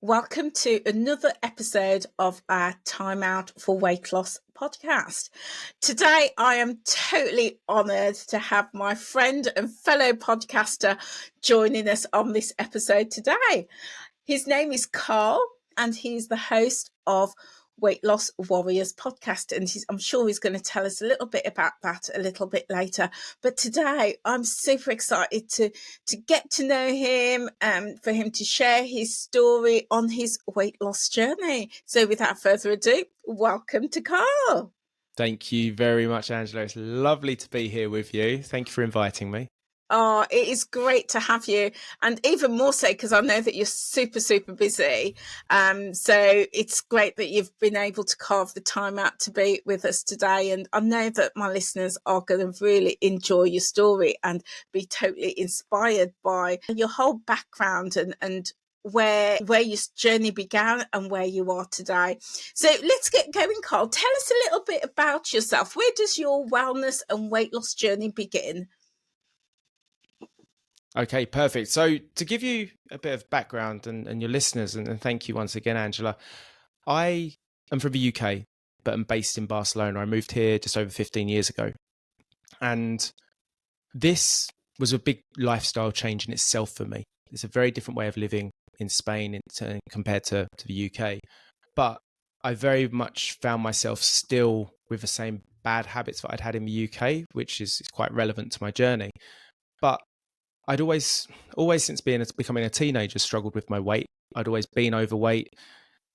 Welcome to another episode of our Time Out for Weight Loss podcast. Today, I am totally honoured to have my friend and fellow podcaster joining us on this episode today. His name is Carl, and he's the host of Weight Loss Warriors podcast, and I'm sure he's going to tell us a little bit about that a little bit later. But today I'm super excited to get to know him and for him to share his story on his weight loss journey. So without further ado, welcome to Carl. Thank you very much, Angela. It's lovely to be here with you. Thank you for inviting me. Oh, it is great to have you, and even more so because I know that you're super, super busy. So it's great that you've been able to carve the time out to be with us today. And I know that my listeners are going to really enjoy your story and be totally inspired by your whole background and where your journey began and where you are today. So let's get going, Carl. Tell us a little bit about yourself. Where does your wellness and weight loss journey begin? Okay, perfect. So to give you a bit of background and your listeners, and thank you once again, Angela, I am from the UK, but I'm based in Barcelona. I moved here just over 15 years ago. And this was a big lifestyle change in itself for me. It's a very different way of living in Spain compared to the UK. But I very much found myself still with the same bad habits that I'd had in the UK, which is quite relevant to my journey. But I'd always since becoming a teenager struggled with my weight. I'd always been overweight,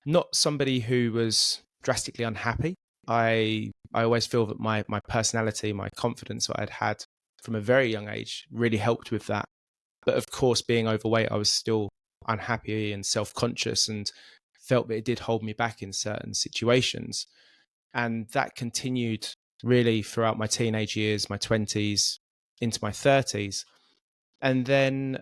not somebody who was drastically unhappy. I always feel that my personality, my confidence that I'd had from a very young age really helped with that. But of course, being overweight, I was still unhappy and self-conscious and felt that it did hold me back in certain situations. And that continued really throughout my teenage years, my 20s, into my 30s. And then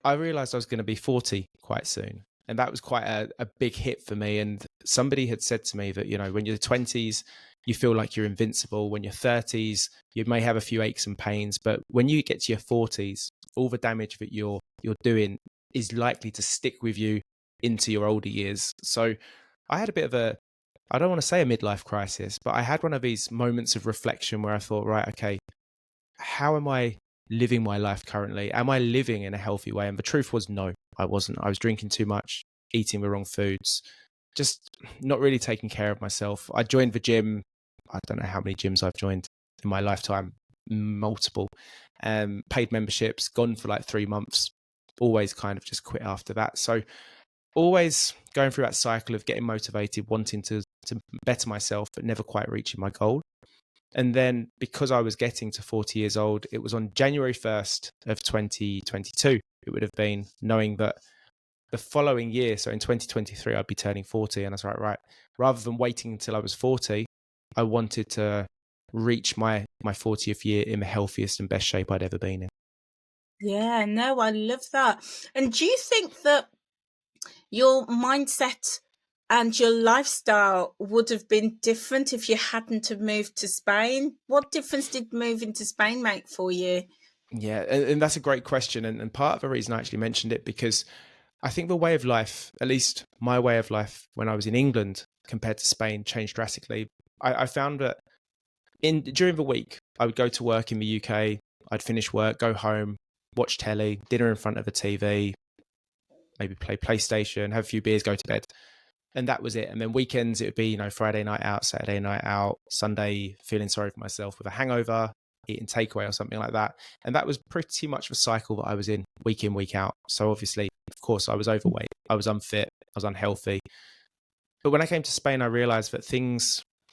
I realized I was going to be 40 quite soon. And that was quite a big hit for me. And somebody had said to me that, when you're 20s, you feel like you're invincible. When you're 30s, you may have a few aches and pains. But when you get to your 40s, all the damage that you're doing is likely to stick with you into your older years. So I had a bit of I don't want to say a midlife crisis, but I had one of these moments of reflection where I thought, right, okay, how am I living my life currently? Am I living in a healthy way? And the truth was, no, I wasn't. I was drinking too much, eating the wrong foods, just not really taking care of myself. I joined the gym. I don't know how many gyms I've joined in my lifetime, multiple, paid memberships, gone for like 3 months, always kind of just quit after that. So always going through that cycle of getting motivated, wanting to better myself, but never quite reaching my goal. And then because I was getting to 40 years old, it was on January 1st of 2022, it would have been, knowing that the following year, so in 2023, I'd be turning 40. And I was like, right, rather than waiting until I was 40, I wanted to reach my 40th year in the healthiest and best shape I'd ever been in. Yeah, no, I love that. And do you think that your mindset and your lifestyle would have been different if you hadn't have moved to Spain? What difference did moving to Spain make for you? Yeah, and that's a great question. And part of the reason I actually mentioned it, because I think the way of life, at least my way of life when I was in England compared to Spain, changed drastically. I found that during the week, I would go to work in the UK, I'd finish work, go home, watch telly, dinner in front of a TV, maybe play PlayStation, have a few beers, go to bed. And that was it. And then weekends, it would be, Friday night out, Saturday night out, Sunday, feeling sorry for myself with a hangover, eating takeaway or something like that. And that was pretty much the cycle that I was in, week out. So obviously, of course, I was overweight, I was unfit, I was unhealthy. But when I came to Spain, I realized that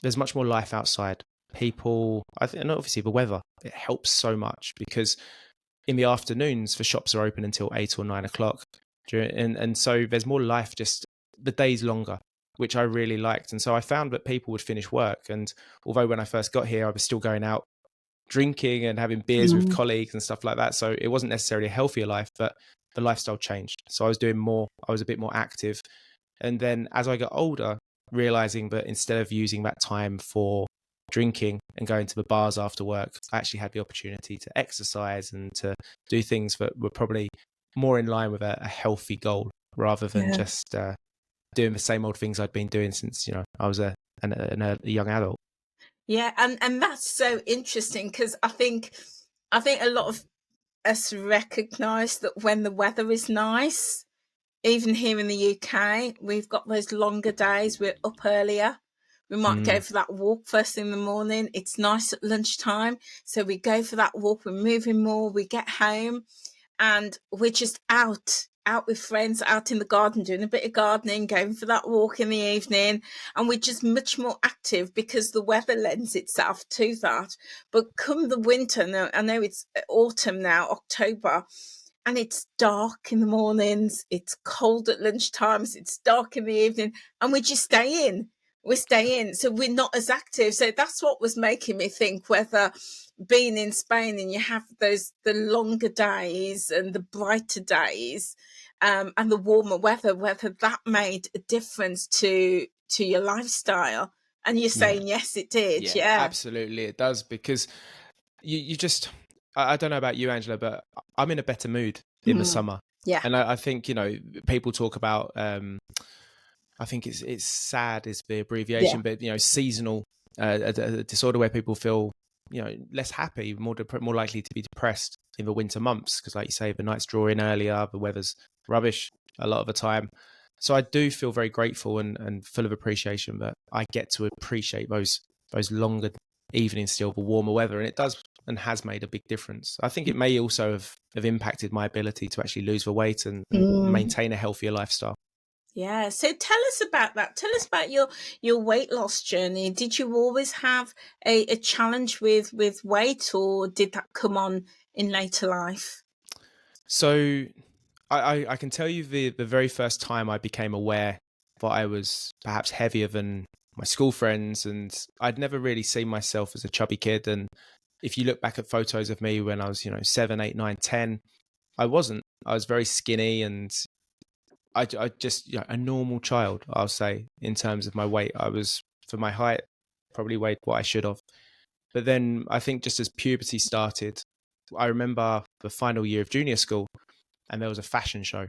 there's much more life outside. People, and obviously the weather, it helps so much, because in the afternoons, the shops are open until 8 or 9 o'clock. And so there's more life, just the days longer, which I really liked. And so I found that people would finish work. And although when I first got here, I was still going out drinking and having beers with colleagues and stuff like that. So it wasn't necessarily a healthier life, but the lifestyle changed. So I was doing more, I was a bit more active. And then as I got older, realizing that instead of using that time for drinking and going to the bars after work, I actually had the opportunity to exercise and to do things that were probably more in line with a healthy goal. rather than Yeah. just doing the same old things I'd been doing since, I was a young adult. Yeah, and that's so interesting because I think a lot of us recognise that when the weather is nice, even here in the UK, we've got those longer days. We're up earlier. We might go Mm. for that walk first thing in the morning. It's nice at lunchtime, so we go for that walk. We're moving more. We get home, and we're just out with friends, out in the garden, doing a bit of gardening, going for that walk in the evening, and we're just much more active because the weather lends itself to that. But come the winter, now I know it's autumn now, October, and it's dark in the mornings, it's cold at lunchtimes, it's dark in the evening, and we just stay in. We stay in, so we're not as active. So that's what was making me think whether being in Spain and you have the longer days and the brighter days, and the warmer weather, whether that made a difference to your lifestyle. And you're Yeah. saying yes, it did. Yeah, Yeah. absolutely. It does, because you just, I don't know about you, Angela, but I'm in a better mood in the summer. Yeah. And I think, people talk about, I think it's SAD is the abbreviation, but, seasonal, a disorder where people feel, less happy, more likely to be depressed in the winter months. Because like you say, the nights draw in earlier, the weather's rubbish a lot of the time. So I do feel very grateful and full of appreciation that I get to appreciate those longer evenings still, the warmer weather. And it does and has made a big difference. I think it may also have impacted my ability to actually lose the weight and maintain a healthier lifestyle. Yeah. So tell us about that. Tell us about your weight loss journey. Did you always have a challenge with weight, or did that come on in later life? So I can tell you the very first time I became aware that I was perhaps heavier than my school friends, and I'd never really seen myself as a chubby kid. And if you look back at photos of me when I was, 7, 8, 9, 10, I wasn't. I was very skinny, and I just, a normal child, I'll say, in terms of my weight. I was, for my height, probably weighed what I should have. But then I think just as puberty started, I remember the final year of junior school, and there was a fashion show.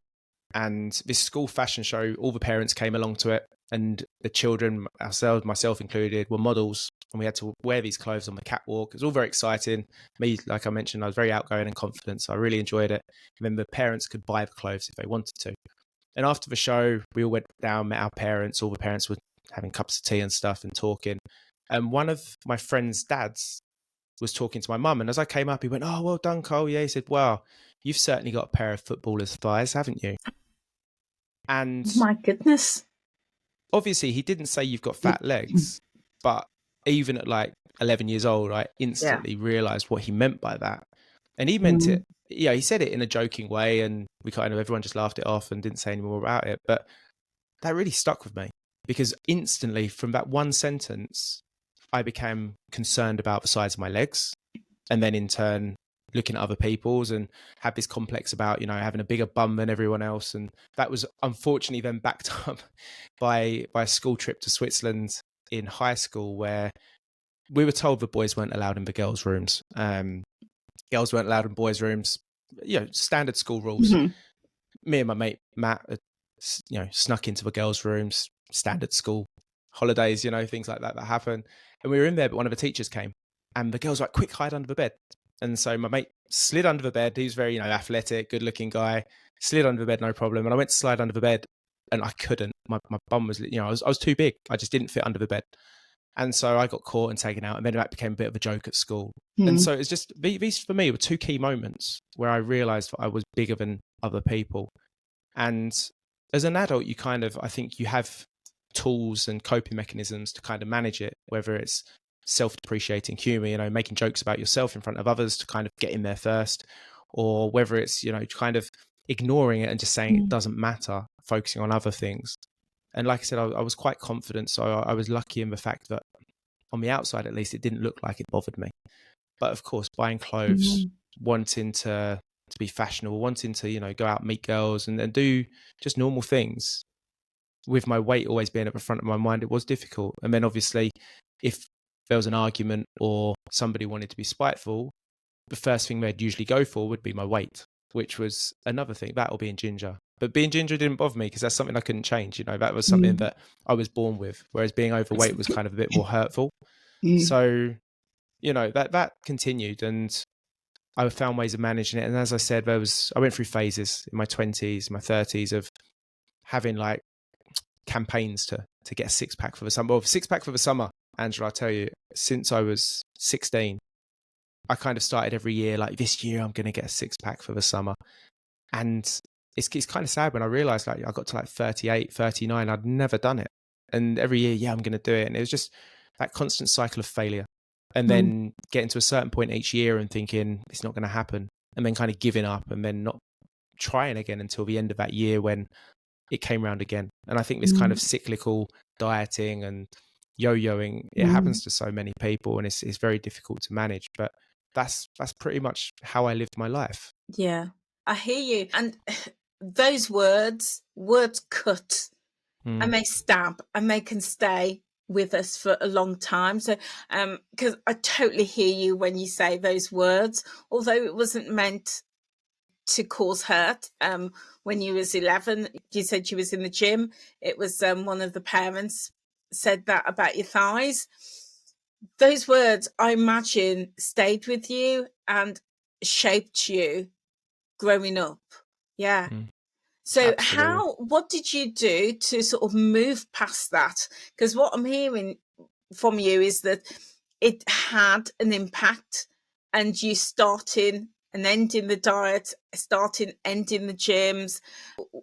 And this school fashion show, all the parents came along to it, and the children, ourselves, myself included, were models, and we had to wear these clothes on the catwalk. It was all very exciting. Me, like I mentioned, I was very outgoing and confident, so I really enjoyed it. And then the parents could buy the clothes if they wanted to. And after the show, we all went down, met our parents. All the parents were having cups of tea and stuff and talking. And one of my friend's dads was talking to my mum. And as I came up, he went, "Oh, well done, Cole." Yeah, he said, "Well, you've certainly got a pair of footballer's thighs, haven't you?" And My goodness. obviously he didn't say you've got fat legs, but even at like 11 years old, I instantly realized what he meant by that. And he meant it. Yeah, he said it in a joking way, and everyone just laughed it off and didn't say any more about it. But that really stuck with me, because instantly from that one sentence, I became concerned about the size of my legs, and then in turn looking at other people's, and had this complex about, having a bigger bum than everyone else. And that was unfortunately then backed up by a school trip to Switzerland in high school, where we were told the boys weren't allowed in the girls' rooms. Girls weren't allowed in boys' rooms, standard school rules. Me and my mate Matt had, snuck into the girls' rooms, standard school holidays, things like that happen. And we were in there, but one of the teachers came, and the girls were like, "Quick, hide under the bed." And so my mate slid under the bed. He was very, athletic, good looking guy, slid under the bed, no problem. And I went to slide under the bed, and I couldn't. My bum was, I was too big. I just didn't fit under the bed. And so I got caught and taken out, and then that became a bit of a joke at school. And so it's just, these for me were two key moments where I realized that I was bigger than other people. And as an adult, I think you have tools and coping mechanisms to kind of manage it, whether it's self-depreciating humor, making jokes about yourself in front of others to kind of get in there first, or whether it's, kind of ignoring it and just saying it doesn't matter, focusing on other things. And like I said, I was quite confident. So I was lucky in the fact that on the outside, at least, it didn't look like it bothered me. But of course, buying clothes, wanting to be fashionable, wanting to, go out, meet girls and do just normal things, with my weight always being at the front of my mind, it was difficult. And then obviously, if there was an argument or somebody wanted to be spiteful, the first thing they'd usually go for would be my weight. which was another thing, that or being ginger. But being ginger didn't bother me because that's something I couldn't change. That was something that I was born with, whereas being overweight was kind of a bit more hurtful. So, that continued, and I found ways of managing it. And as I said, I went through phases in my 20s, my 30s of having like campaigns to get a six pack for the summer. Well, six pack for the summer, Angela, I'll tell you, since I was 16, I kind of started every year, like this year I'm going to get a six pack for the summer. And it's kind of sad when I realized like I got to like 38, 39, I'd never done it. And every year, I'm going to do it. And it was just that constant cycle of failure. And then getting to a certain point each year and thinking it's not going to happen. And then kind of giving up and then not trying again until the end of that year when it came around again. And I think this kind of cyclical dieting and yo-yoing, it happens to so many people, and it's very difficult to manage. But that's pretty much how I lived my life. Yeah, I hear you. And those words cut and they stab and they can stay with us for a long time. So, because I totally hear you when you say those words, although it wasn't meant to cause hurt. When you was 11, you said you was in the gym. It was one of the parents said that about your thighs. Those words, I imagine, stayed with you and shaped you growing up. Yeah. So Absolutely. what did you do to sort of move past that? Because what I'm hearing from you is that it had an impact, and you starting and ending the diet, starting, ending the gyms.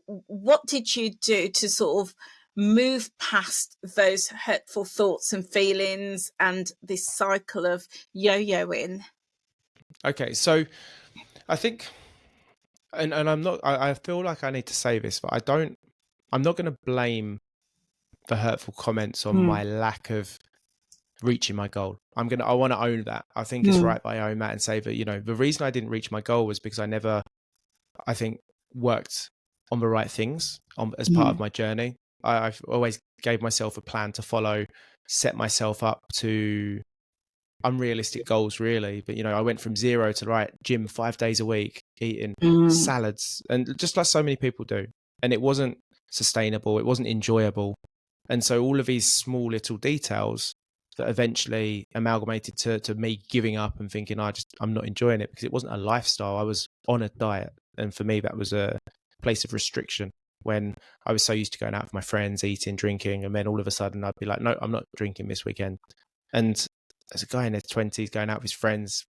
What did you do to sort of move past those hurtful thoughts and feelings and this cycle of yo-yoing? Okay, so I think, and I'm not, I feel like I need to say this, but I'm not going to blame the hurtful comments on my lack of reaching my goal. I want to own that. I think it's right that I own that and say that, the reason I didn't reach my goal was because I never, I think, worked on the right things as part of my journey. I've always gave myself a plan to follow, set myself up to unrealistic goals, really. But, I went from zero to gym 5 days a week, eating salads, and just like so many people do. And it wasn't sustainable. It wasn't enjoyable. And so all of these small little details that eventually amalgamated to me giving up and thinking I'm not enjoying it, because it wasn't a lifestyle. I was on a diet. And for me, that was a place of restriction, when I was so used to going out with my friends, eating, drinking. And then all of a sudden I'd be like, no, I'm not drinking this weekend. And as a guy in his 20s going out with his friends,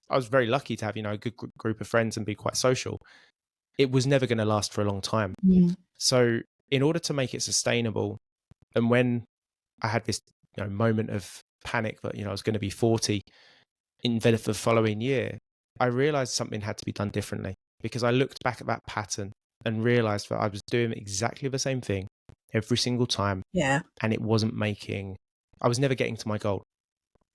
I was very lucky to have, a good group of friends and be quite social. It was never going to last for a long time. So in order to make it sustainable, and when I had this moment of panic that, I was going to be 40 in the following year, I realized something had to be done differently, because I looked back at that pattern and realized that I was doing exactly the same thing every single time. Yeah. And it wasn't I was never getting to my goal.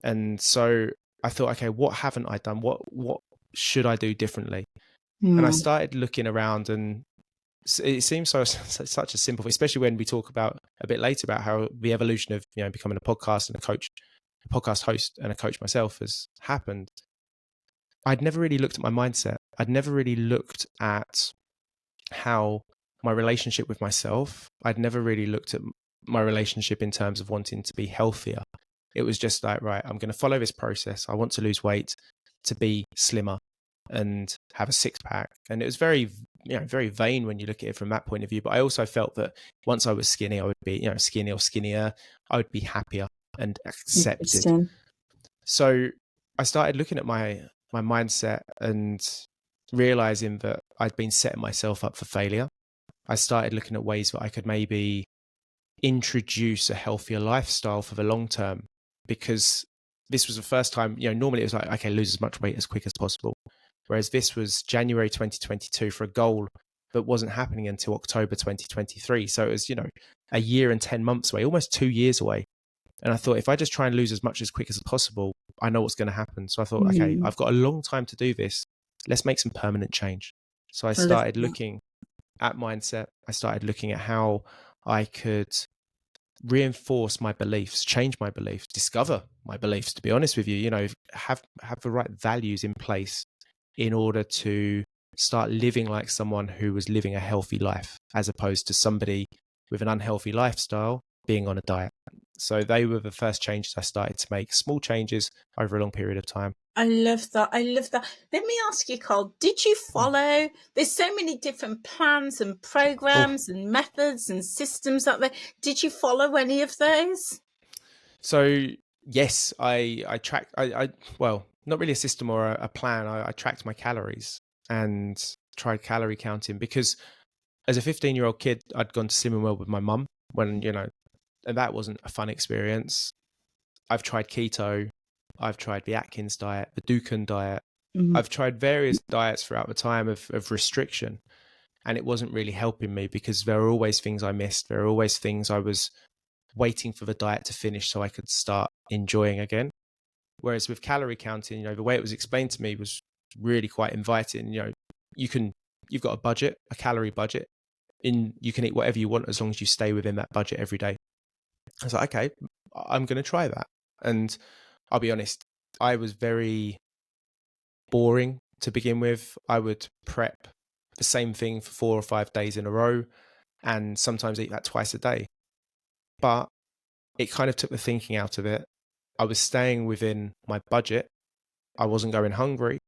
And so I thought, okay, what haven't I done? What should I do differently? And I started looking around, and it seems such a simple, especially when we talk about a bit later about how the evolution of, becoming a podcast and a podcast host and a coach myself has happened. I'd never really looked at my mindset. I'd never really looked at how my relationship with myself, I'd never really looked at my relationship in terms of wanting to be healthier. It was just like, right, I'm going to follow this process. I want to lose weight, to be slimmer and have a six pack. And it was very, very vain when you look at it from that point of view. But I also felt that once I was skinny, I would be, skinny or skinnier, I would be happier and accepted. So I started looking at my mindset and realizing that I'd been setting myself up for failure. I started looking at ways that I could maybe introduce a healthier lifestyle for the long term, because this was the first time, normally it was like, okay, lose as much weight as quick as possible. Whereas this was January 2022 for a goal that wasn't happening until October 2023. So it was, a year and 10 months away, almost 2 years away. And I thought, if I just try and lose as much as quick as possible, I know what's going to happen. So I thought, okay, I've got a long time to do this. Let's make some permanent change. So I started looking at mindset. I started looking at how I could reinforce my beliefs, change my beliefs, discover my beliefs, to be honest with you, have the right values in place in order to start living like someone who was living a healthy life, as opposed to somebody with an unhealthy lifestyle being on a diet. So they were the first changes I started to make, small changes over a long period of time. I love that. I love that. Let me ask you, Carl, did you follow? There's so many different plans and programs and methods and systems out there. Did you follow any of those? So yes, I tracked, well, not really a system or a plan. I tracked my calories and tried calorie counting because as a 15-year-old kid, I'd gone to Slimming World with my mum when, and that wasn't a fun experience. I've tried keto. I've tried the Atkins diet, the Dukan diet. Mm-hmm. I've tried various diets throughout the time of restriction, and it wasn't really helping me because there were always things I missed. There were always things I was waiting for the diet to finish so I could start enjoying again. Whereas with calorie counting, the way it was explained to me was really quite inviting. You've got a budget, a calorie budget, and you can eat whatever you want as long as you stay within that budget every day. I was like, okay, I'm going to try that. And I'll be honest, I was very boring to begin with. I would prep the same thing for 4 or 5 days in a row and sometimes eat that twice a day. But it kind of took the thinking out of it. I was staying within my budget. I wasn't going hungry.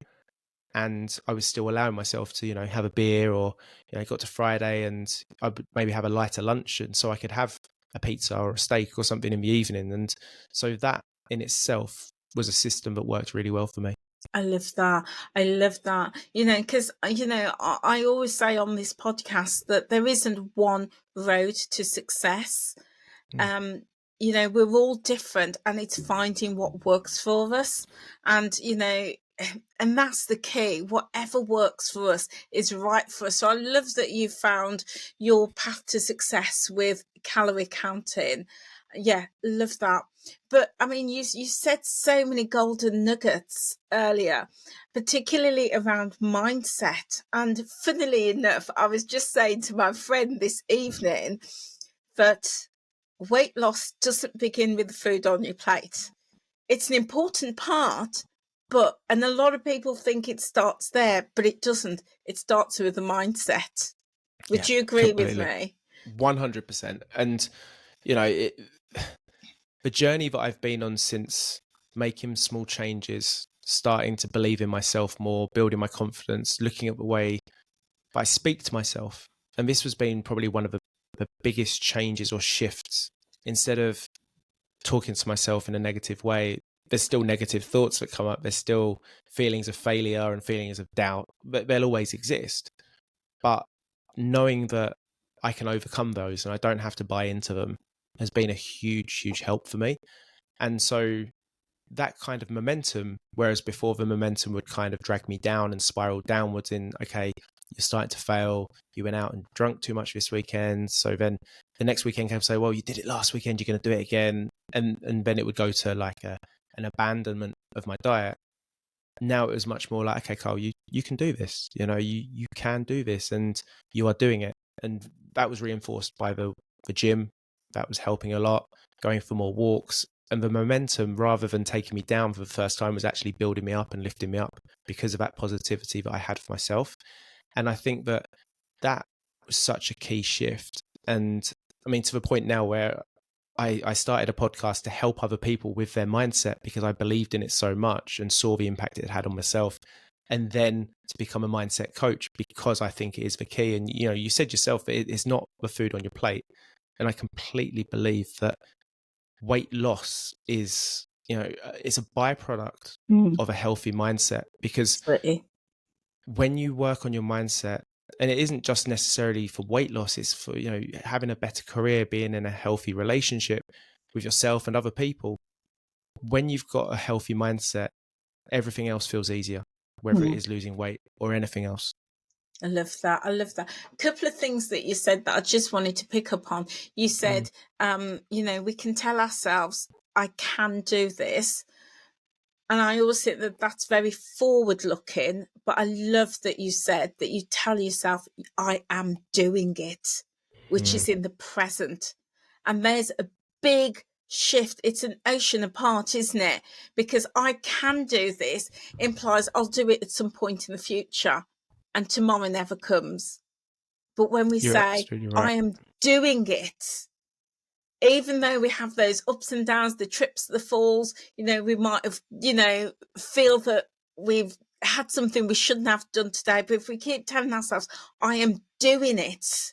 And I was still allowing myself to, have a beer or, it got to Friday and I would maybe have a lighter lunch. And so I could have a pizza or a steak or something in the evening. And so that in itself was a system that worked really well for me. I love that. I love that. Because, I always say on this podcast that there isn't one road to success. We're all different and it's finding what works for us. And, and that's the key. Whatever works for us is right for us. So I love that you found your path to success with calorie counting. Yeah, love that. But I mean, you said so many golden nuggets earlier, particularly around mindset. And funnily enough, I was just saying to my friend this evening that weight loss doesn't begin with the food on your plate. It's an important part, and a lot of people think it starts there, but it doesn't. It starts with the mindset. Would you agree with me? 100%. And, the journey that I've been on since making small changes, starting to believe in myself more, building my confidence, looking at the way I speak to myself. And this has been probably one of the biggest changes or shifts. Instead of talking to myself in a negative way, there's still negative thoughts that come up. There's still feelings of failure and feelings of doubt, but they'll always exist. But knowing that I can overcome those and I don't have to buy into them has been a huge, huge help for me. And so that kind of momentum, whereas before the momentum would kind of drag me down and spiral downwards in, okay, you're starting to fail, you went out and drunk too much this weekend. So then the next weekend came say, well, you did it last weekend, you're going to do it again. And then it would go to like an abandonment of my diet. Now it was much more like, okay, Carl, you can do this. You can do this and you are doing it. And that was reinforced by the gym. That was helping a lot, going for more walks. And the momentum, rather than taking me down for the first time, was actually building me up and lifting me up because of that positivity that I had for myself. And I think that was such a key shift. And I mean, to the point now where I started a podcast to help other people with their mindset because I believed in it so much and saw the impact it had on myself. And then to become a mindset coach because I think it is the key. And, you said yourself, it's not the food on your plate. And I completely believe that weight loss is, it's a byproduct of a healthy mindset because when you work on your mindset, and it isn't just necessarily for weight loss, it's for, having a better career, being in a healthy relationship with yourself and other people. When you've got a healthy mindset, everything else feels easier, whether it is losing weight or anything else. I love that. I love that. A couple of things that you said that I just wanted to pick up on. You said, we can tell ourselves, I can do this. And I always think that that's very forward looking, but I love that you said that you tell yourself, I am doing it, which is in the present. And there's a big shift. It's an ocean apart, isn't it? Because I can do this implies I'll do it at some point in the future. and tomorrow never comes. But when we You're say, absolutely right. I am doing it, even though we have those ups and downs, the trips, the falls, we might have, feel that we've had something we shouldn't have done today. But if we keep telling ourselves, I am doing it,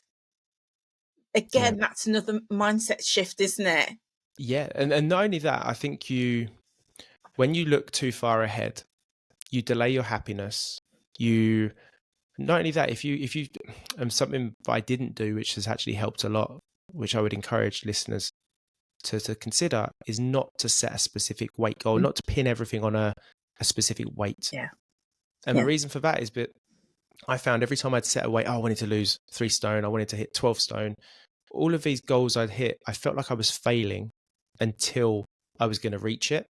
again, that's another mindset shift, isn't it? Yeah. And not only that, I think when you look too far ahead, you delay your happiness. Not only that, if you something that I didn't do, which has actually helped a lot, which I would encourage listeners to consider, is not to set a specific weight goal, not to pin everything on a specific weight. Yeah. And the reason for that is that I found every time I'd set a weight, I wanted to lose 3 stone, I wanted to hit 12 stone. All of these goals I'd hit, I felt like I was failing until I was going to reach it.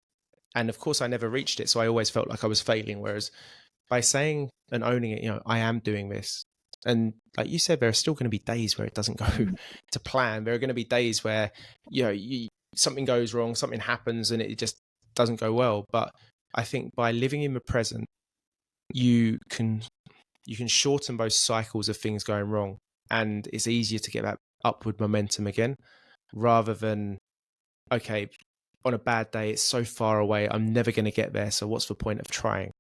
And of course, I never reached it. So I always felt like I was failing. Whereas by saying and owning it, I am doing this. And like you said, there are still going to be days where it doesn't go to plan. There are going to be days where, something goes wrong, something happens and it just doesn't go well. But I think by living in the present, you can shorten those cycles of things going wrong. And it's easier to get that upward momentum again, rather than, okay, on a bad day, it's so far away, I'm never going to get there. So what's the point of trying?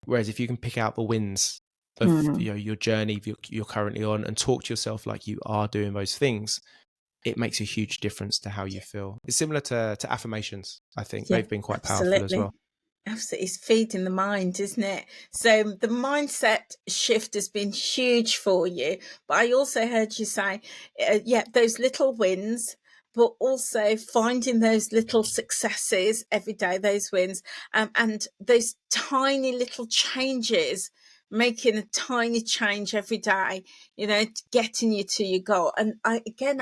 Whereas if you can pick out the wins of your journey you're currently on and talk to yourself like you are doing those things, it makes a huge difference to how you feel. It's similar to affirmations. I think they've been quite powerful as well. Absolutely. It's feeding the mind, isn't it? So the mindset shift has been huge for you. But I also heard you say, those little wins, but also finding those little successes every day, those wins, and those tiny little changes, making a tiny change every day, getting you to your goal. And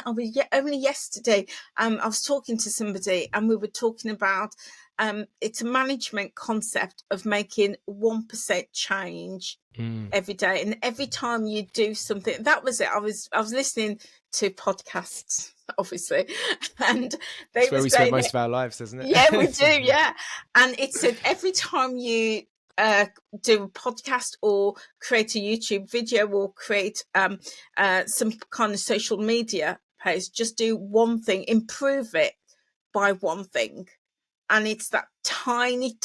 only yesterday, I was talking to somebody and we were talking about, it's a management concept of making 1% change every day. And every time you do something, that was it. I was listening to podcasts, obviously, and That's where we spend most of our lives, isn't it? Yeah, we do. Yeah. And it said every time you do a podcast or create a YouTube video or create some kind of social media post, just do one thing, improve it by one thing. And it's that tiny,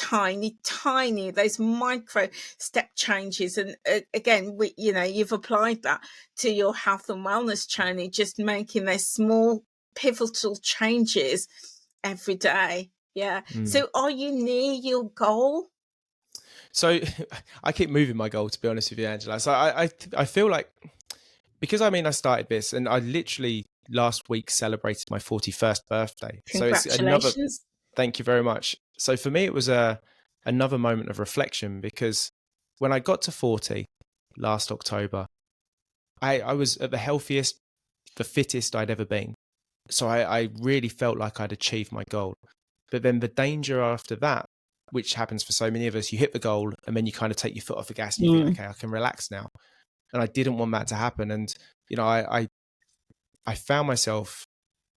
those micro step changes. And again, you've applied that to your health and wellness journey, just making those small pivotal changes every day. Yeah. So are you near your goal? So I keep moving my goal, to be honest with you, Angela. So I feel like, because I started this and I literally last week celebrated my 41st birthday. Congratulations. So it's thank you very much. So for me, it was another moment of reflection, because when I got to 40 last October, I was at the healthiest, the fittest I'd ever been. So I really felt like I'd achieved my goal. But then the danger after that, which happens for so many of us, you hit the goal and then you kind of take your foot off the gas and you think, okay, I can relax now. And I didn't want that to happen. And, I found myself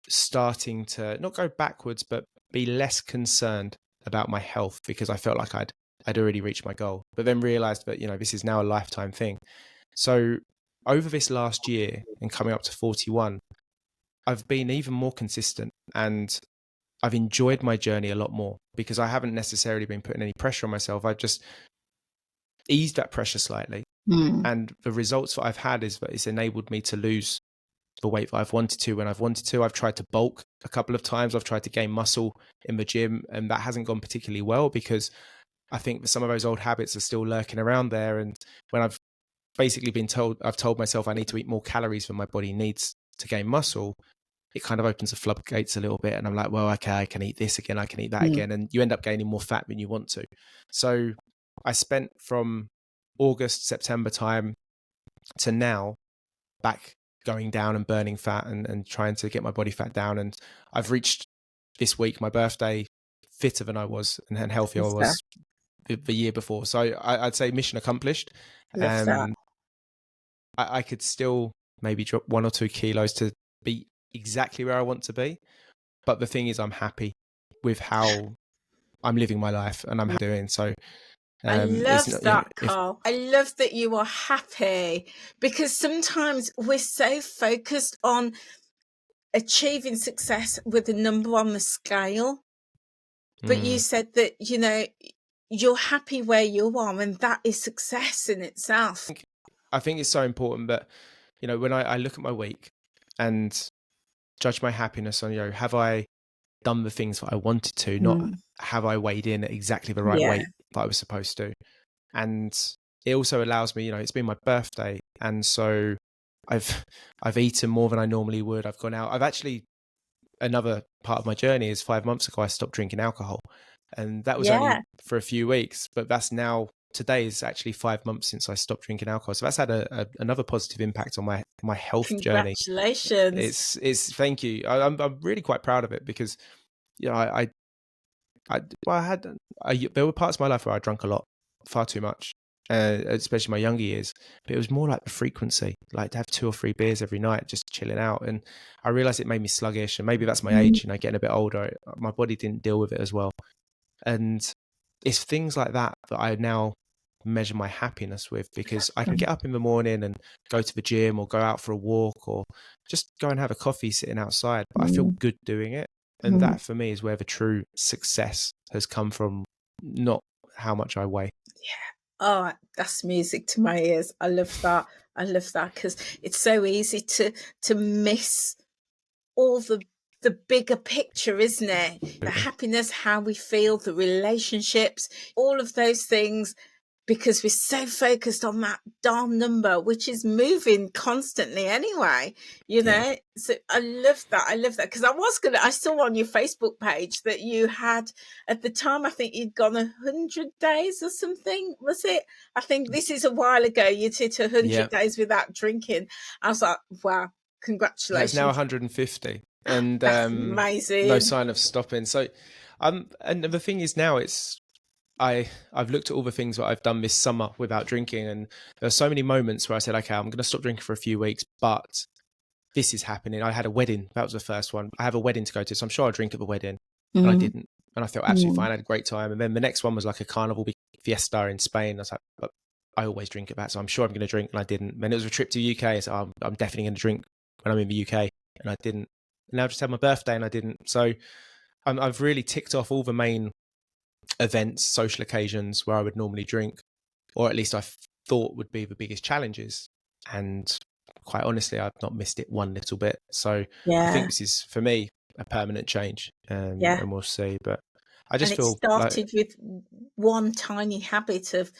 starting to not go backwards, but be less concerned about my health, because I felt like I'd already reached my goal, but then realized that, this is now a lifetime thing. So over this last year and coming up to 41, I've been even more consistent and I've enjoyed my journey a lot more, because I haven't necessarily been putting any pressure on myself. I've just eased that pressure slightly. And the results that I've had is that it's enabled me to lose the weight that I've wanted to when I've wanted to. I've tried to bulk a couple of times. I've tried to gain muscle in the gym, and that hasn't gone particularly well, because I think that some of those old habits are still lurking around there. And when I've basically I've told myself I need to eat more calories than my body needs to gain muscle, it kind of opens the floodgates a little bit. And I'm like, well, okay, I can eat this again, I can eat that again. And you end up gaining more fat than you want to. So I spent from August, September time to now back going down and burning fat and trying to get my body fat down. And I've reached this week, my birthday, fitter than I was and healthier I was the year before. So I'd say mission accomplished. I could still maybe drop 1 or 2 kilos to be exactly where I want to be. But the thing is, I'm happy with how I'm living my life and I'm doing. So I It's love not, that, if Carl. I love that you are happy, because sometimes we're so focused on achieving success with a number on the scale. But you said that, you're happy where you are, and that is success in itself. I think it's so important that, when I look at my week and judge my happiness on, have I done the things that I wanted to, not have I weighed in at exactly the right Yeah. weight that I was supposed to. And it also allows me, it's been my birthday, and so I've eaten more than I normally would. I've gone out. I've actually, another part of my journey is 5 months ago I stopped drinking alcohol, and that was only for a few weeks, but that's now, today is actually 5 months since I stopped drinking alcohol. So that's had another positive impact on my health journey. Congratulations. It's thank you. I'm really quite proud of it, because there were parts of my life where I drank a lot, far too much, especially my younger years. But it was more like the frequency, like to have 2 or 3 beers every night, just chilling out. And I realized it made me sluggish, and maybe that's my age, getting a bit older. My body didn't deal with it as well. And it's things like that that I now measure my happiness with, because I can get up in the morning and go to the gym or go out for a walk or just go and have a coffee sitting outside, but I feel good doing it. And that for me is where the true success has come from, not how much I weigh. Yeah. Oh, that's music to my ears. I love that. I love that, because it's so easy to miss all the bigger picture, isn't it? The happiness, how we feel, the relationships, all of those things, because we're so focused on that darn number, which is moving constantly anyway, So I love that. I love that, because I saw on your Facebook page that you had, at the time, I think you'd gone 100 days or something, was it? I think this is a while ago. You did 100 days without drinking. I was like, wow, congratulations. It's now 150, and amazing. No sign of stopping. So, and the thing is now, I've looked at all the things that I've done this summer without drinking, and there are so many moments where I said, okay, I'm going to stop drinking for a few weeks, but this is happening. I had a wedding. That was the first one. I have a wedding to go to, so I'm sure I'll drink at the wedding. And I didn't. And I felt absolutely fine. I had a great time. And then the next one was like a carnival fiesta in Spain. I was like, but I always drink at that, so I'm sure I'm going to drink, and I didn't. Then it was a trip to the UK, so I'm definitely going to drink when I'm in the UK, and I didn't. And now I just had my birthday, and I didn't. So I've really ticked off all the main events, social occasions where I would normally drink, or at least I thought would be the biggest challenges. And quite honestly, I've not missed it one little bit. So I think this is, for me, a permanent change, and we'll see. But I just feel it started with one tiny habit of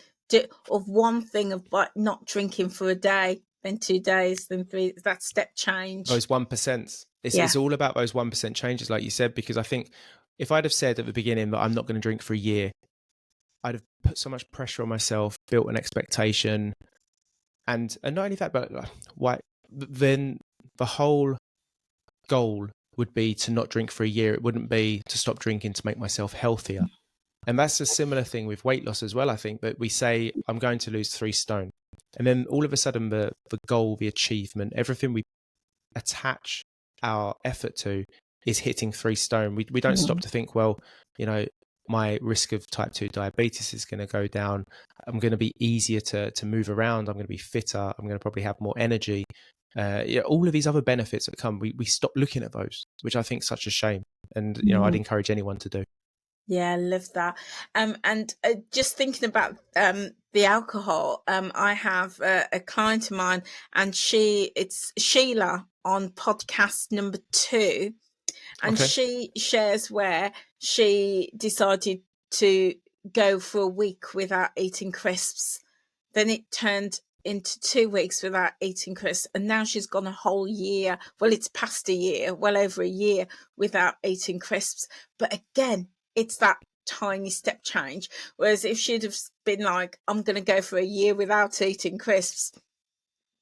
one thing of not drinking for a day, then 2 days, then 3. That step change. Those 1%. It's all about those 1% changes, like you said, because I think if I'd have said at the beginning that I'm not going to drink for a year, I'd have put so much pressure on myself, built an expectation, and not only that, but then the whole goal would be to not drink for a year. It wouldn't be to stop drinking to make myself healthier. And that's a similar thing with weight loss as well, I think, that we say, I'm going to lose 3 stone. And then all of a sudden, the goal, the achievement, everything we attach our effort to is hitting 3 stone. We don't stop to think, well, my risk of type 2 diabetes is going to go down. I'm going to be easier to move around. I'm going to be fitter. I'm going to probably have more energy. All of these other benefits that come, we stop looking at those, which I think is such a shame. And, I'd encourage anyone to do. Yeah, I love that. And just thinking about the alcohol, I have a client of mine, and it's Sheila on podcast number 2. And she shares where she decided to go for a week without eating crisps. Then it turned into 2 weeks without eating crisps. And now she's gone a whole year. Well, it's past a year, well over a year without eating crisps. But again, it's that tiny step change. Whereas if she'd have been like, I'm going to go for a year without eating crisps,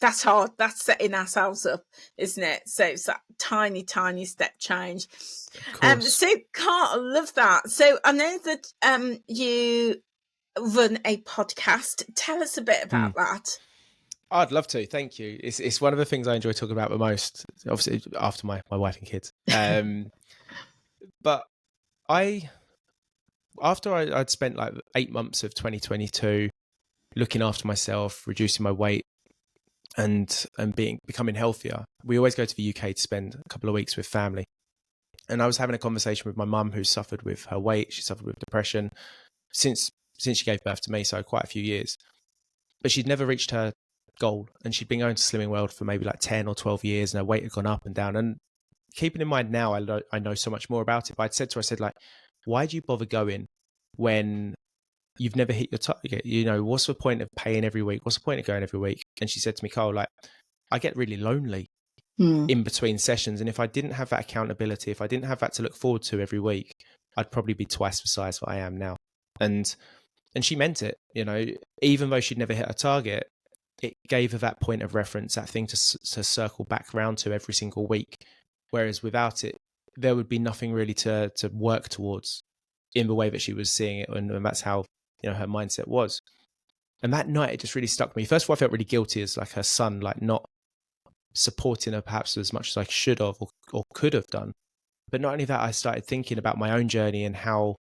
that's hard. That's setting ourselves up, isn't it? So it's that tiny, tiny step change. So, Carl, I love that. So I know that you run a podcast. Tell us a bit about that. I'd love to. Thank you. It's one of the things I enjoy talking about the most, obviously after my wife and kids. But after I'd spent like 8 months of 2022 looking after myself, reducing my weight, and becoming healthier, we always go to the UK to spend a couple of weeks with family. And I was having a conversation with my mum, who suffered with her weight. She suffered with depression since she gave birth to me, so quite a few years. But she'd never reached her goal, and she'd been going to Slimming World for maybe like 10 or 12 years, and her weight had gone up and down. And keeping in mind now, I know so much more about it. But I'd said to her, I said, like, why do you bother going when you've never hit your target? You know, what's the point of paying every week? What's the point of going every week? And she said to me, Carl, like, I get really lonely in between sessions. And if I didn't have that accountability, if I didn't have that to look forward to every week, I'd probably be twice the size what I am now. And she meant it, you know, even though she'd never hit her target, it gave her that point of reference, that thing to circle back around to every single week. Whereas without it, there would be nothing really to work towards in the way that she was seeing it. And that's how, you know, her mindset was. And that night, it just really stuck me. First of all, I felt really guilty as like her son, like not supporting her perhaps as much as I should have or could have done. But not only that, I started thinking about my own journey and how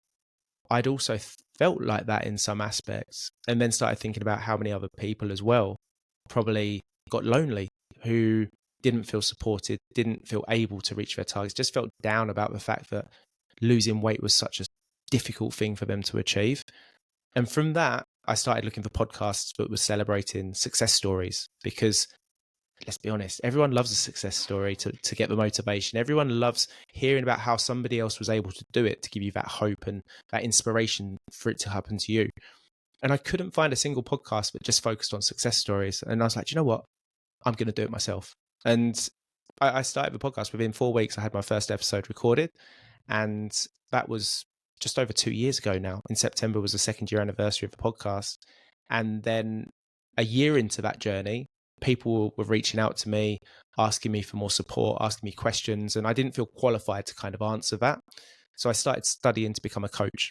I'd also felt like that in some aspects, and then started thinking about how many other people as well probably got lonely, who didn't feel supported, didn't feel able to reach their targets, just felt down about the fact that losing weight was such a difficult thing for them to achieve. And from that, I started looking for podcasts that were celebrating success stories, because let's be honest, everyone loves a success story to get the motivation. Everyone loves hearing about how somebody else was able to do it, to give you that hope and that inspiration for it to happen to you. And I couldn't find a single podcast that just focused on success stories. And I was like, do you know what? I'm going to do it myself. And I started the podcast. Within 4 weeks, I had my first episode recorded. And that was just over 2 years ago now. In September was the 2nd year anniversary of the podcast. And then a year into that journey, people were reaching out to me, asking me for more support, asking me questions, and I didn't feel qualified to kind of answer that. So I started studying to become a coach.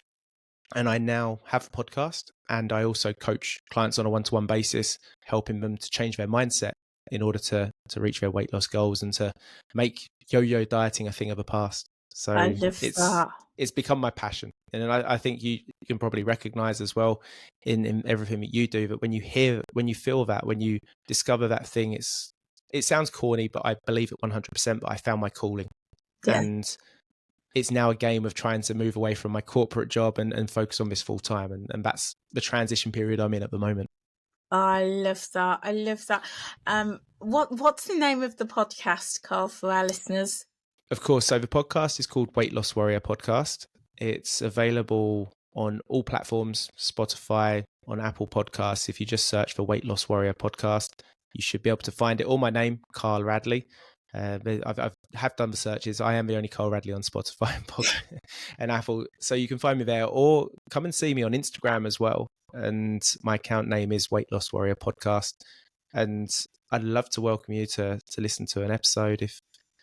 And I now have a podcast, and I also coach clients on a one-to-one basis, helping them to change their mindset in order to reach their weight loss goals and to make yo-yo dieting a thing of the past. So I love that. It's become my passion. And I think you can probably recognize as well in everything that you do, that when you feel that, when you discover that thing, it sounds corny, but I believe it 100%, but I found my calling. Yeah. And it's now a game of trying to move away from my corporate job and focus on this full time. And that's the transition period I'm in at the moment. I love that. I love that. What's the name of the podcast, Carl, for our listeners? Of course. So the podcast is called Weight Loss Warrior Podcast. It's available on all platforms, Spotify, on Apple Podcasts. If you just search for Weight Loss Warrior Podcast, you should be able to find it. Or my name, Carl Radley. I've done the searches. I am the only Carl Radley on Spotify and Apple. So you can find me there, or come and see me on Instagram as well. And my account name is Weight Loss Warrior Podcast. And I'd love to welcome you to listen to an episode,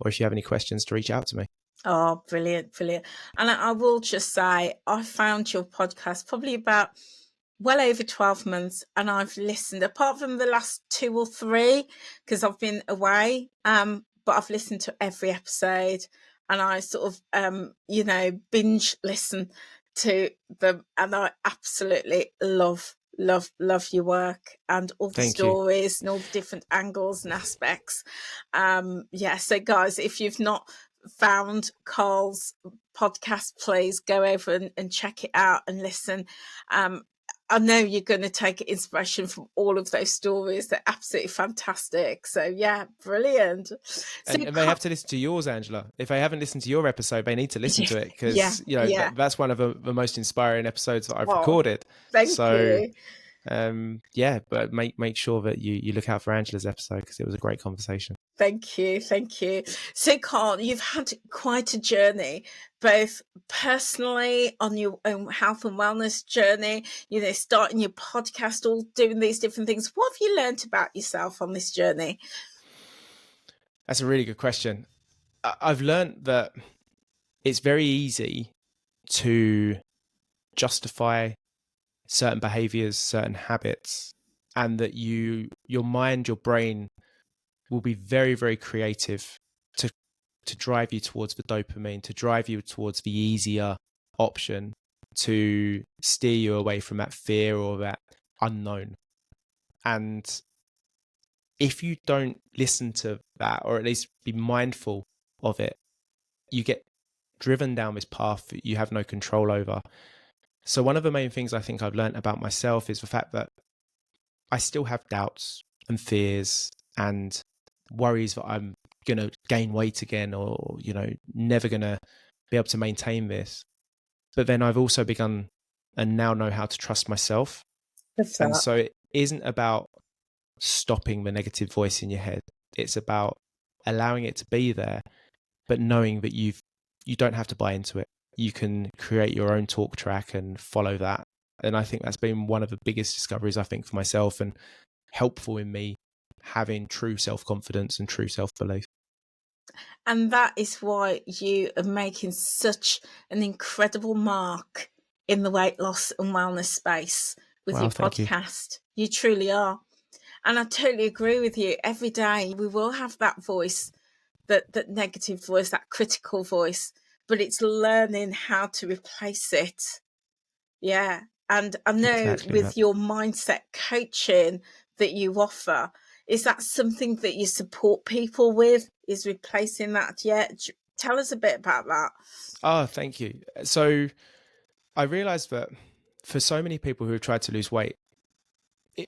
or if you have any questions, to reach out to me. Oh, brilliant, brilliant. And I will just say, I found your podcast probably about well over 12 months, and I've listened, apart from the last 2 or 3, because I've been away, but I've listened to every episode, and I sort of, binge listen to them, and I absolutely love your work and all the stories and all the different angles and aspects. So guys, if you've not found Carl's podcast, please go over and check it out and listen. I know you're going to take inspiration from all of those stories. They're absolutely fantastic. So yeah, brilliant. And they have to listen to yours, Angela. If they haven't listened to your episode, they need to listen to it, because that's one of the most inspiring episodes that I've recorded. Thank you. But make sure that you look out for Angela's episode, because it was a great conversation. Thank you. So, Carl, you've had quite a journey, both personally on your own health and wellness journey, starting your podcast, all doing these different things. What have you learned about yourself on this journey? That's a really good question. I've learned that it's very easy to justify certain behaviors, certain habits, and that your mind, your brain will be very, very creative to drive you towards the dopamine, to drive you towards the easier option, to steer you away from that fear or that unknown. And if you don't listen to that, or at least be mindful of it, you get driven down this path that you have no control over. So one of the main things I think I've learned about myself is the fact that I still have doubts and fears and worries that I'm going to gain weight again, or, never going to be able to maintain this. But then I've also begun and now know how to trust myself. And so it isn't about stopping the negative voice in your head. It's about allowing it to be there, but knowing that you don't have to buy into it. You can create your own talk track and follow that. And I think that's been one of the biggest discoveries, I think, for myself, and helpful in me having true self-confidence and true self-belief. And that is why you are making such an incredible mark in the weight loss and wellness space with your podcast. You truly are. And I totally agree with you. Every day we will have that voice, that negative voice, that critical voice, but it's learning how to replace it. Yeah. And I know with your mindset coaching that you offer, is that something that you support people with, is replacing that yet? Tell us a bit about that. Oh, thank you. So I realized that for so many people who have tried to lose weight,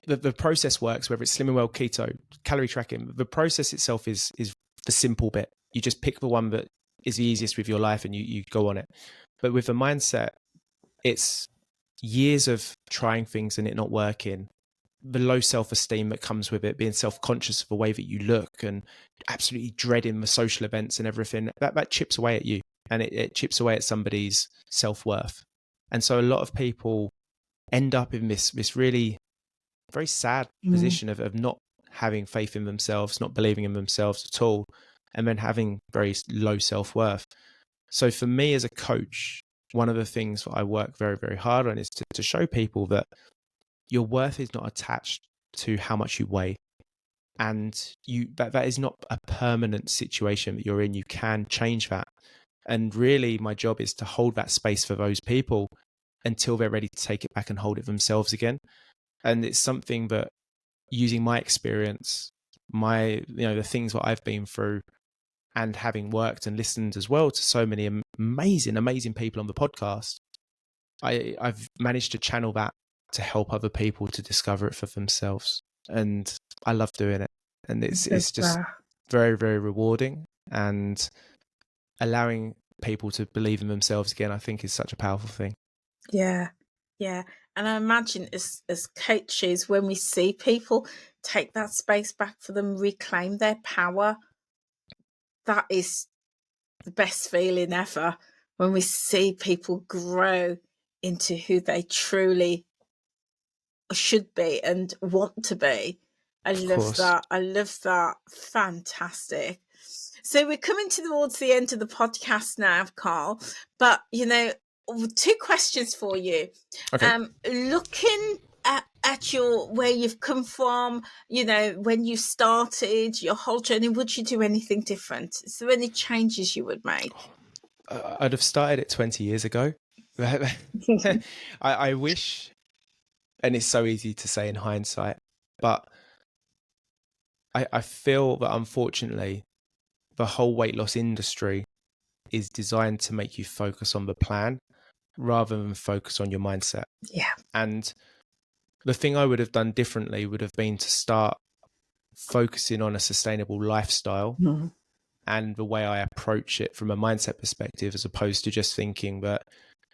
the process works, whether it's Slimming Well, keto, calorie tracking. The process itself is the simple bit. You just pick the one that is the easiest with your life and you go on it. But with the mindset, it's years of trying things and it not working, the low self-esteem that comes with it, being self-conscious of the way that you look and absolutely dreading the social events and everything, that chips away at you, and it chips away at somebody's self-worth. And so a lot of people end up in this really very sad position of not having faith in themselves, not believing in themselves at all, and then having very low self-worth. So for me as a coach, one of the things that I work very, very hard on is to show people that your worth is not attached to how much you weigh. And that is not a permanent situation that you're in. You can change that. And really my job is to hold that space for those people until they're ready to take it back and hold it themselves again. And it's something that, using my experience, the things that I've been through, and having worked and listened as well to so many amazing people on the podcast, I've managed to channel that to help other people to discover it for themselves. And I love doing it. And it's just very, very rewarding, and allowing people to believe in themselves again, I think, is such a powerful thing. Yeah. Yeah. And I imagine as coaches, when we see people take that space back for them, reclaim their power, that is the best feeling ever, when we see people grow into who they truly should be and want to be. I love that. Fantastic. So we're coming towards the end of the podcast now, Carl, but two questions for you. Okay. Looking at where you've come from, when you started your whole journey, would you do anything different? Is there any changes you would make? I'd have started it 20 years ago. I wish, and it's so easy to say in hindsight, but I feel that unfortunately the whole weight loss industry is designed to make you focus on the plan rather than focus on your mindset. Yeah. And the thing I would have done differently would have been to start focusing on a sustainable lifestyle and the way I approach it from a mindset perspective, as opposed to just thinking that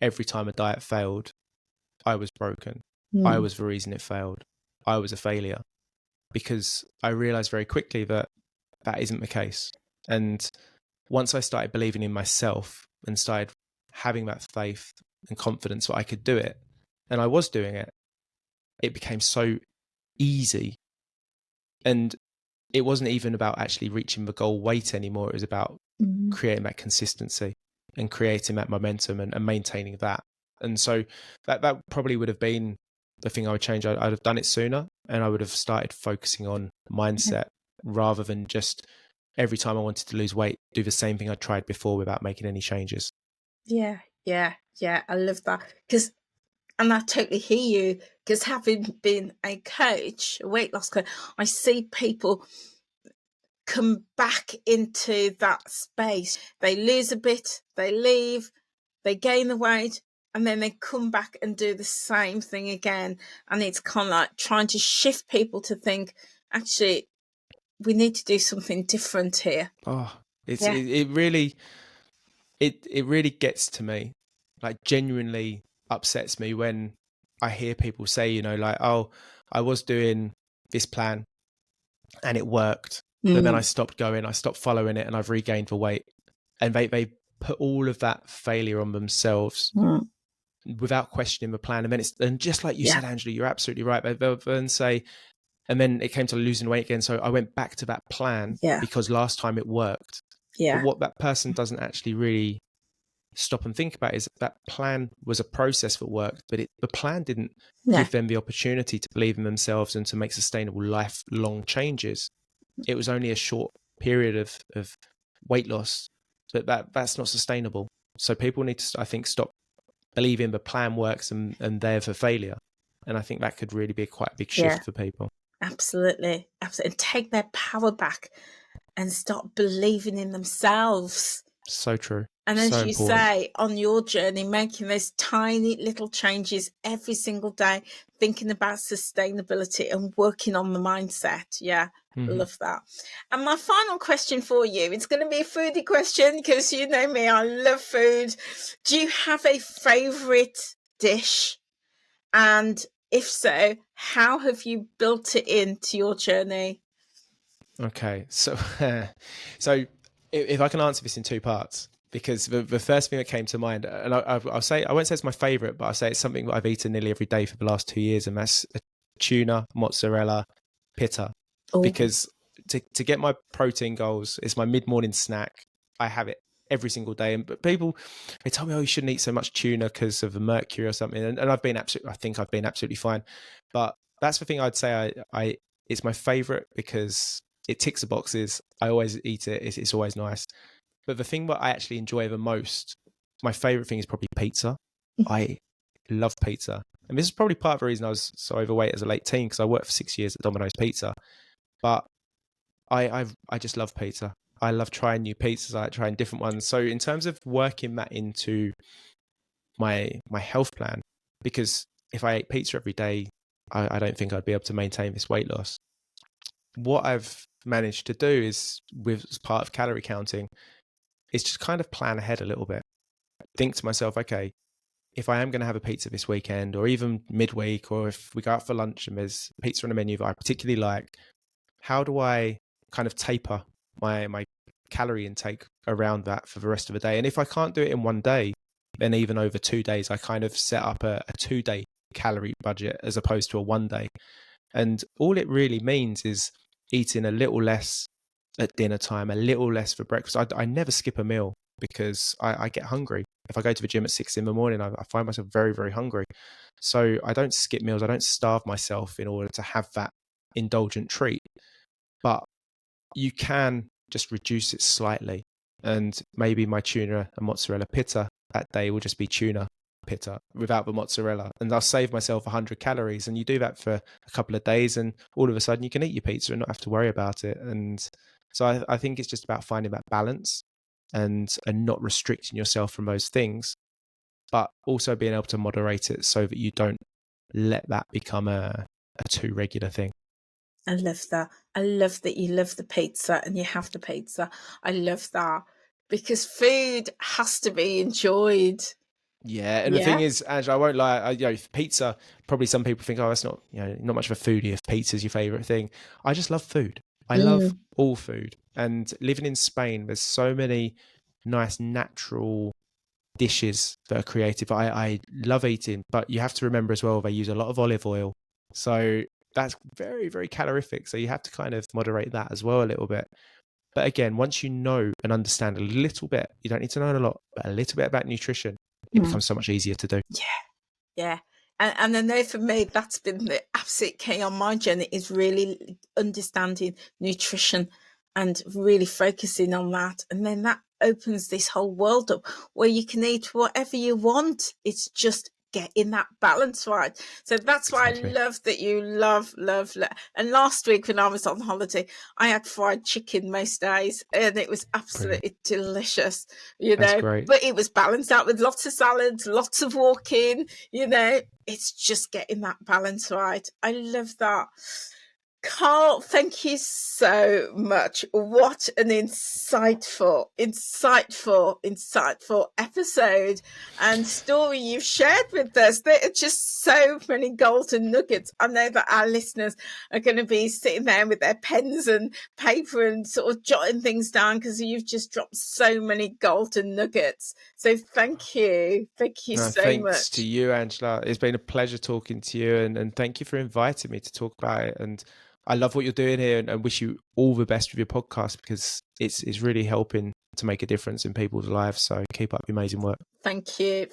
every time a diet failed, I was broken. I was the reason it failed. I was a failure. Because I realized very quickly that isn't the case. And once I started believing in myself and started having that faith and confidence that I could do it, and I was doing it, it became so easy. And it wasn't even about actually reaching the goal weight anymore. It was about creating that consistency and creating that momentum and maintaining that. And so that probably would have been the thing I would change. I'd have done it sooner, and I would have started focusing on mindset rather than just every time I wanted to lose weight, do the same thing I tried before without making any changes. Yeah. Yeah. I love that. And I totally hear you, because having been a coach, a weight loss coach, I see people come back into that space. They lose a bit, they leave, they gain the weight, and then they come back and do the same thing again. And it's kind of like trying to shift people to think, actually, we need to do something different here. Oh, Yeah. it really gets to me, like genuinely upsets me when I hear people say, you know, like, oh, I was doing this plan and it worked, but then I stopped going, I stopped following it, and I've regained the weight. And they put all of that failure on themselves without questioning the plan. And then and just like you said, Angela, you're absolutely right. They'll then say, and then it came to losing weight again, so I went back to that plan because last time it worked. But what that person doesn't actually really stop and think about is that plan was a process that worked, but the plan didn't give them the opportunity to believe in themselves and to make sustainable lifelong changes. It was only a short period of weight loss, but that's not sustainable. So people need to, I think, stop believing the plan works and they're for failure. And I think that could really be quite a big shift for people. Absolutely. And take their power back and start believing in themselves. So true. And as you important. say, on your journey, making those tiny little changes every single day, thinking about sustainability and working on the mindset. Yeah, love that. And my final question for you, it's going to be a foodie question, because you know me, I love food. Do you have a favourite dish? And if so, how have you built it into your journey? Okay, so if I can answer this in two parts, because the first thing that came to mind, and I'll say, I won't say it's my favorite, but I'll say it's something that I've eaten nearly every day for the last 2 years, and that's a tuna, mozzarella, pita. Because to get my protein goals, it's my mid-morning snack. I have it every single day. But people, they tell me, oh, you shouldn't eat so much tuna because of the mercury or something. And I think I've been absolutely fine. But that's the thing I'd say it's my favorite because it ticks the boxes. I always eat it. It's always nice. But the thing that I actually enjoy the most, my favorite thing is probably pizza. I love pizza. And this is probably part of the reason I was so overweight as a late teen, because I worked for 6 years at Domino's Pizza. But I just love pizza. I love trying new pizzas. I like trying different ones. So in terms of working that into my health plan, because if I ate pizza every day, I don't think I'd be able to maintain this weight loss. What I've managed to do is, as part of calorie counting, is just kind of plan ahead a little bit. Think to myself, okay, if I am going to have a pizza this weekend, or even midweek, or if we go out for lunch and there's pizza on the menu that I particularly like, how do I kind of taper my calorie intake around that for the rest of the day? And if I can't do it in one day, then even over 2 days, I kind of set up a 2-day calorie budget as opposed to a 1 day. And all it really means is eating a little less at dinner time, a little less for breakfast. I never skip a meal because I get hungry. If I go to the gym at 6 a.m, I find myself very, very hungry. So I don't skip meals. I don't starve myself in order to have that indulgent treat. But you can just reduce it slightly. And maybe my tuna and mozzarella pita that day will just be tuna pita without the mozzarella. And I'll save myself 100 calories. And you do that for a couple of days, and all of a sudden you can eat your pizza and not have to worry about it. And so I think it's just about finding that balance and not restricting yourself from those things, but also being able to moderate it so that you don't let that become a too regular thing. I love that. I love that you love the pizza and you have the pizza. I love that, because food has to be enjoyed. Yeah, and the thing is, Angela, I won't lie. Pizza. Probably some people think, oh, that's not, not much of a foodie if pizza's your favorite thing. I just love food. I love all food. And living in Spain, there's so many nice natural dishes that are creative. I love eating, but you have to remember as well, they use a lot of olive oil. So that's very, very calorific. So you have to kind of moderate that as well a little bit. But again, once you know and understand a little bit, you don't need to know a lot, but a little bit about nutrition, it becomes so much easier to do. Yeah. And I know for me, that's been the absolute key on my journey, is really understanding nutrition and really focusing on that. And then that opens this whole world up where you can eat whatever you want. It's just getting that balance right. So that's why I love that you love. And last week when I was on holiday, I had fried chicken most days, and it was absolutely delicious, That's great. But it was balanced out with lots of salads, lots of walking, it's just getting that balance right. I love that. Carl, thank you so much. What an insightful episode and story you've shared with us. There are just so many golden nuggets. I know that our listeners are going to be sitting there with their pens and paper and sort of jotting things down because you've just dropped so many golden nuggets. So thank you. Thank you so much. Thanks to you, Angela. It's been a pleasure talking to you, and thank you for inviting me to talk about it. And I love what you're doing here, and wish you all the best with your podcast, because it's really helping to make a difference in people's lives. So keep up the amazing work. Thank you.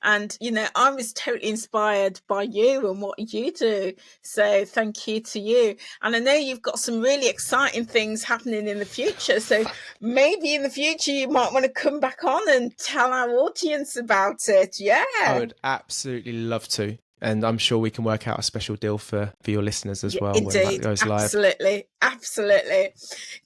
And, I was totally inspired by you and what you do. So thank you to you. And I know you've got some really exciting things happening in the future. So maybe in the future you might want to come back on and tell our audience about it. Yeah. I would absolutely love to. And I'm sure we can work out a special deal for your listeners as well. Indeed, when that goes live. Absolutely.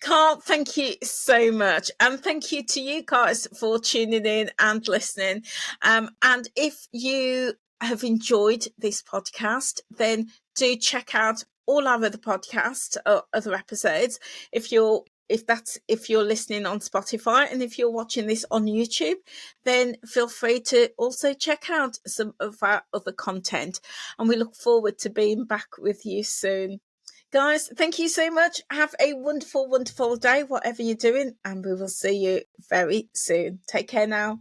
Carl, thank you so much. And thank you to you guys for tuning in and listening. And if you have enjoyed this podcast, then do check out all our other podcasts or other episodes. If you're listening on Spotify, and if you're watching this on YouTube, then feel free to also check out some of our other content. And we look forward to being back with you soon. Guys, thank you so much. Have a wonderful, wonderful day, whatever you're doing, and we will see you very soon. Take care now.